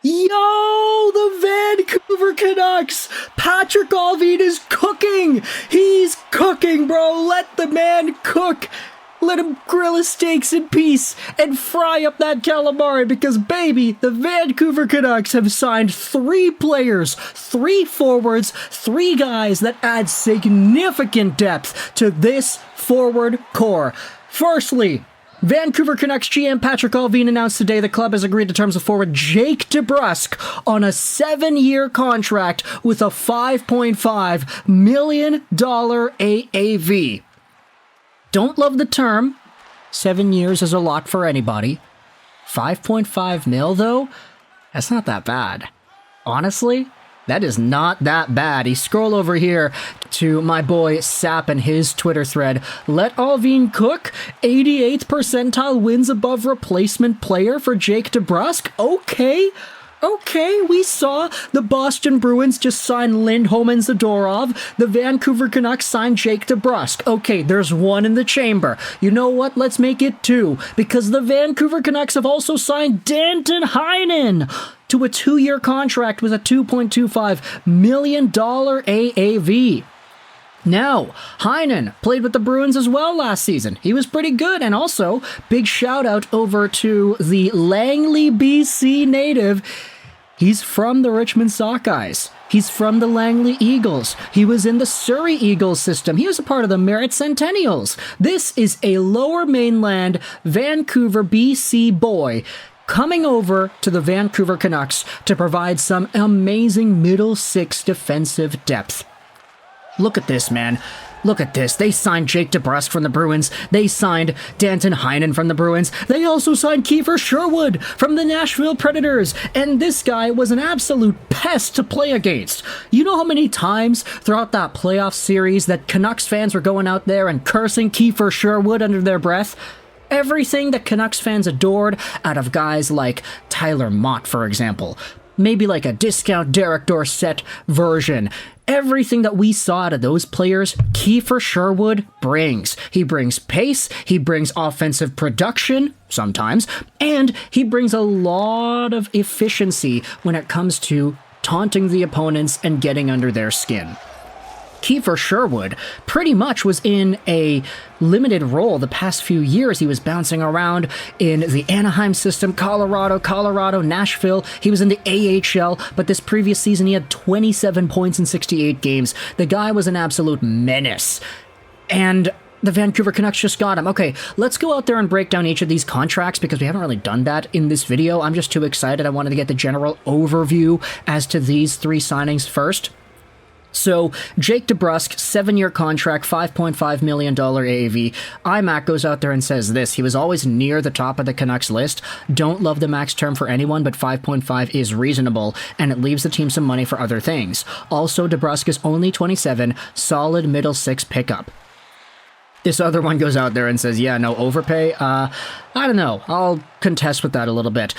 Yo, the Vancouver Canucks! Patrik Allvin is cooking! He's cooking, bro! Let the man cook! Let him grill his steaks in peace and fry up that calamari because, baby, the Vancouver Canucks have signed 3 players, 3 forwards, 3 guys that add significant depth to this forward core. Firstly, Vancouver Canucks GM Patrik Allvin announced today the club has agreed to terms of forward Jake Debrusk on a 7-year contract with a $5.5 million AAV. Don't love the term. 7 years is a lot for anybody. 5.5 mil, though? That's not that bad. Honestly, that is not that bad. You scroll over here to my boy Sap and his Twitter thread. Let Allvin cook. 88th percentile wins above replacement player for Jake Debrusk. Okay, we saw the Boston Bruins just sign Lindstrom and Zadorov. The Vancouver Canucks signed Jake Debrusk. Okay, there's 1 in the chamber. You know what? Let's make it 2, because the Vancouver Canucks have also signed Danton Heinen to a 2-year contract with a $2.25 million AAV. Now, Heinen played with the Bruins as well last season. He was pretty good, and also, big shout out over to the Langley, BC native. He's from the Richmond Sockeyes. He's from the Langley Eagles. He was in the Surrey Eagles system. He was a part of the Merritt Centennials. This is a Lower Mainland Vancouver, BC boy coming over to the Vancouver Canucks to provide some amazing middle 6 defensive depth. Look at this, man. Look at this. They signed Jake Debrusk from the Bruins. They signed Danton Heinen from the Bruins. They also signed Kieffer Sherwood from the Nashville Predators. And this guy was an absolute pest to play against. You know how many times throughout that playoff series that Canucks fans were going out there and cursing Kieffer Sherwood under their breath? Everything that Canucks fans adored out of guys like Tyler Mott, for example. Maybe like a discount Derek Dorsett version. Everything that we saw out of those players, Kieffer Sherwood brings. He brings pace, he brings offensive production, sometimes, and he brings a lot of efficiency when it comes to taunting the opponents and getting under their skin. Kieffer Sherwood pretty much was in a limited role the past few years. He was bouncing around in the Anaheim system, Colorado, Nashville. He was in the AHL, but this previous season he had 27 points in 68 games. The guy was an absolute menace. And the Vancouver Canucks just got him. Okay, let's go out there and break down each of these contracts because we haven't really done that in this video. I'm just too excited. I wanted to get the general overview as to these 3 signings first. So, Jake Debrusk, 7-year contract, $5.5 million AAV. iMac goes out there and says this: he was always near the top of the Canucks list. Don't love the max term for anyone, but 5.5 is reasonable, and it leaves the team some money for other things. Also, Debrusk is only 27, solid middle 6 pickup. This other one goes out there and says, yeah, no overpay. I don't know. I'll contest with that a little bit.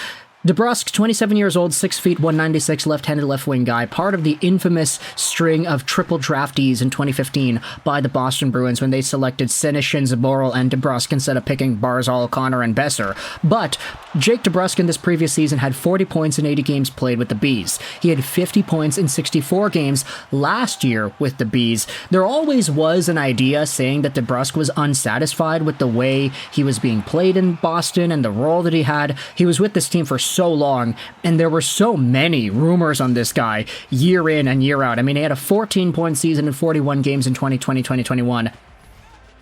Debrusk, 27 years old, 6 feet, 196, left-handed left-wing guy, part of the infamous string of triple draftees in 2015 by the Boston Bruins when they selected Sennecke, Zaboral, and Debrusk instead of picking Barzal, Connor, and Besser. But Jake Debrusk in this previous season had 40 points in 80 games played with the Bees. He had 50 points in 64 games last year with the Bees. There always was an idea saying that Debrusk was unsatisfied with the way he was being played in Boston and the role that he had. He was with this team for so long, and there were so many rumors on this guy year in and year out. I mean, he had a 14-point season in 41 games in 2020-2021.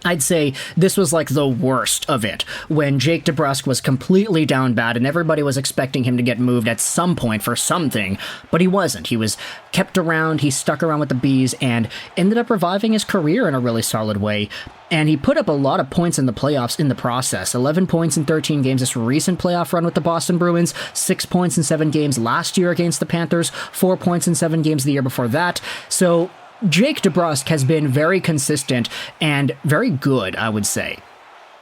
I'd say this was like the worst of it, when Jake Debrusk was completely down bad and everybody was expecting him to get moved at some point for something, but he wasn't. He was kept around, he stuck around with the Bees, and ended up reviving his career in a really solid way. And he put up a lot of points in the playoffs in the process. 11 points in 13 games this recent playoff run with the Boston Bruins, 6 points in 7 games last year against the Panthers, 4 points in 7 games the year before that. So Jake Debrusk has been very consistent and very good, I would say.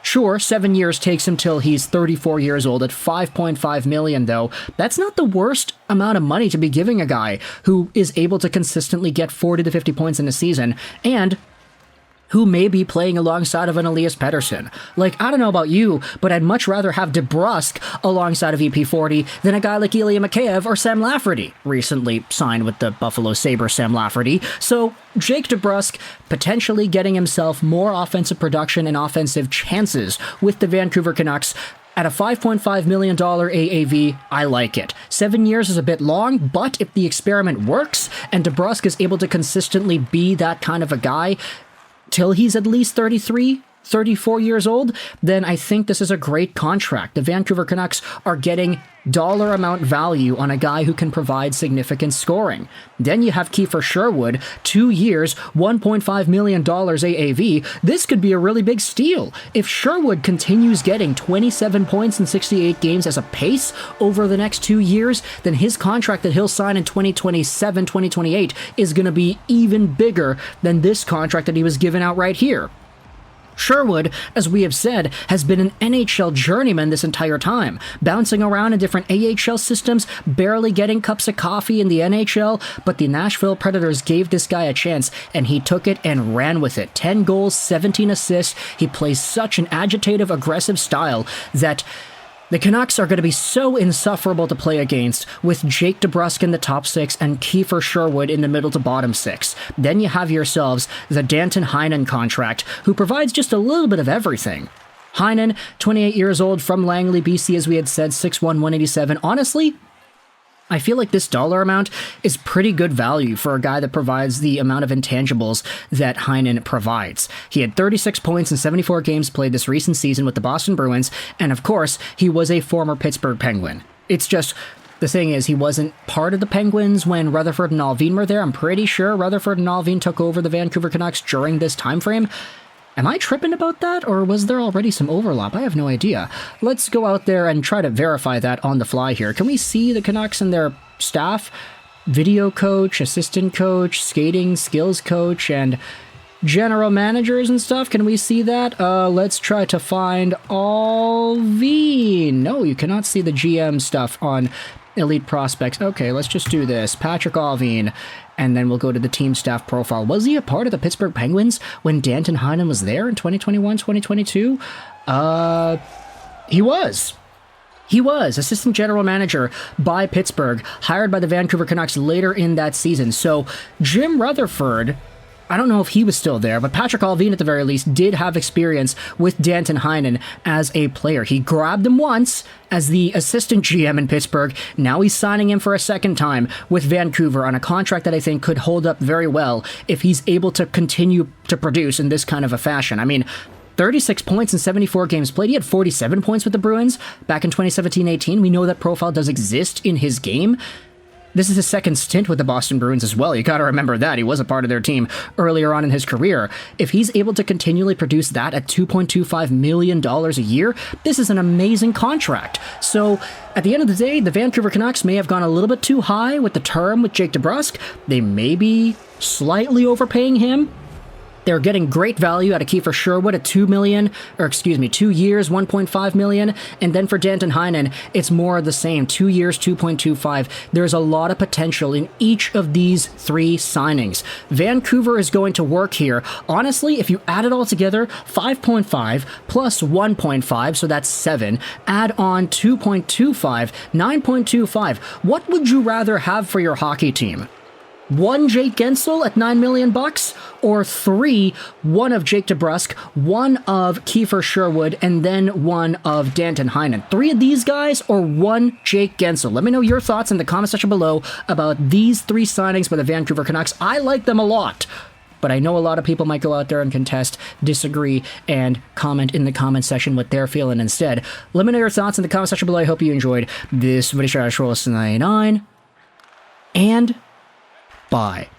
Sure, 7 years takes him till he's 34 years old at $5.5 million, though. That's not the worst amount of money to be giving a guy who is able to consistently get 40 to 50 points in a season, and who may be playing alongside of an Elias Pettersson. Like, I don't know about you, but I'd much rather have Debrusk alongside of EP40 than a guy like Ilya Mikheyev or Sam Lafferty, recently signed with the Buffalo Sabres Sam Lafferty. So Jake Debrusk potentially getting himself more offensive production and offensive chances with the Vancouver Canucks. At a $5.5 million AAV, I like it. 7 years is a bit long, but if the experiment works and Debrusk is able to consistently be that kind of a guy till he's at least 33, 34 years old, then I think this is a great contract. The Vancouver Canucks are getting dollar amount value on a guy who can provide significant scoring. Then you have Kieffer Sherwood, 2 years, $1.5 million AAV. This could be a really big steal. If Sherwood continues getting 27 points in 68 games as a pace over the next 2 years, then his contract that he'll sign in 2027, 2028 is going to be even bigger than this contract that he was given out right here. Sherwood, as we have said, has been an NHL journeyman this entire time, bouncing around in different AHL systems, barely getting cups of coffee in the NHL, but the Nashville Predators gave this guy a chance, and he took it and ran with it. 10 goals, 17 assists. He plays such an agitative, aggressive style that the Canucks are going to be so insufferable to play against with Jake Debrusk in the top 6 and Kieffer Sherwood in the middle to bottom 6. Then you have yourselves the Danton Heinen contract, who provides just a little bit of everything. Heinen, 28 years old, from Langley, BC, as we had said, 6'1", 187. Honestly, I feel like this dollar amount is pretty good value for a guy that provides the amount of intangibles that Heinen provides. He had 36 points in 74 games played this recent season with the Boston Bruins, and of course, he was a former Pittsburgh Penguin. It's just, the thing is, he wasn't part of the Penguins when Rutherford and Allvin were there. I'm pretty sure Rutherford and Allvin took over the Vancouver Canucks during this time frame. Am I tripping about that, or was there already some overlap? I have no idea. Let's go out there and try to verify that on the fly here. Can we see the Canucks and their staff? Video coach, assistant coach, skating skills coach, and general managers and stuff. Can we see that? Let's try to find Allvin. No, you cannot see the GM stuff on Elite Prospects. Okay, let's just do this. Patrik Allvin. And then we'll go to the team staff profile. Was he a part of the Pittsburgh Penguins when Danton Heinen was there in 2021, 2022? He was. He was assistant general manager by Pittsburgh, hired by the Vancouver Canucks later in that season. So Jim Rutherford, I don't know if he was still there, but Patrik Allvin at the very least did have experience with Danton Heinen as a player. He grabbed him once as the assistant GM in Pittsburgh. Now he's signing him for a second time with Vancouver on a contract that I think could hold up very well if he's able to continue to produce in this kind of a fashion. I mean, 36 points in 74 games played. He had 47 points with the Bruins back in 2017-18. We know that profile does exist in his game. This is his second stint with the Boston Bruins as well. You got to remember that. He was a part of their team earlier on in his career. If he's able to continually produce that at $2.25 million a year, this is an amazing contract. So at the end of the day, the Vancouver Canucks may have gone a little bit too high with the term with Jake Debrusk. They may be slightly overpaying him. They're getting great value out of Kieffer Sherwood at 2 years, $1.5 million. And then for Danton Heinen, it's more of the same, 2 years, 2.25. There's a lot of potential in each of these three signings. Vancouver is going to work here. Honestly, if you add it all together, 5.5 plus 1.5, so that's 7. Add on 2.25, 9.25. What would you rather have for your hockey team? 1 Jake Guentzel at $9 million, or 3, 1 of Jake Debrusk, 1 of Kieffer Sherwood, and then 1 of Danton Heinen. 3 of these guys, or 1 Jake Guentzel? Let me know your thoughts in the comment section below about these 3 signings by the Vancouver Canucks. I like them a lot, but I know a lot of people might go out there and contest, disagree, and comment in the comment section what they're feeling instead. Let me know your thoughts in the comment section below. I hope you enjoyed this video. And bye.